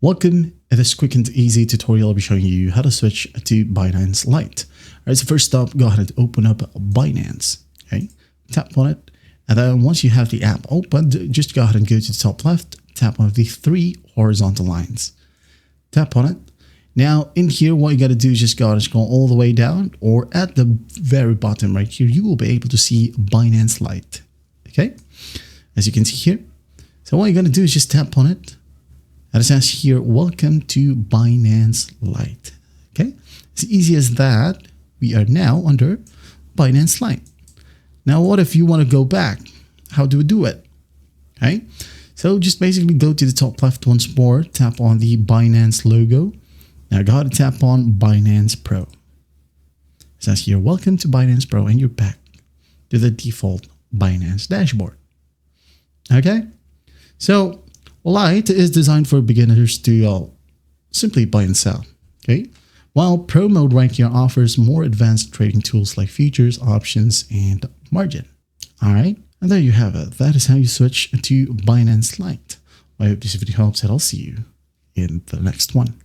Welcome. In this quick and easy tutorial, I'll be showing you how to switch to Binance Lite. Alright, so first up, go ahead and open up Binance. Okay, tap on it. And then once you have the app opened, just go ahead and go to the top left, tap on the three horizontal lines. Tap on it. Now in here, what you got to do is just go ahead and scroll all the way down, or at the very bottom right here, you will be able to see Binance Lite. Okay, as you can see here. So what you're going to do is just tap on it. And it says here, welcome to Binance Lite. Okay, as easy as that, we are now under Binance Lite. Now, what if you want to go back? How do we do it? Okay, so just basically go to the top left once more, tap on the Binance logo. Now go ahead and tap on Binance Pro. It says here, welcome to Binance Pro, and you're back to the default Binance dashboard. Okay, so Lite is designed for beginners to simply buy and sell, okay? While Pro mode right here offers more advanced trading tools like futures, options, and margin. All right, and there you have it. That is how you switch to Binance Lite. I hope this video helps, and I'll see you in the next one.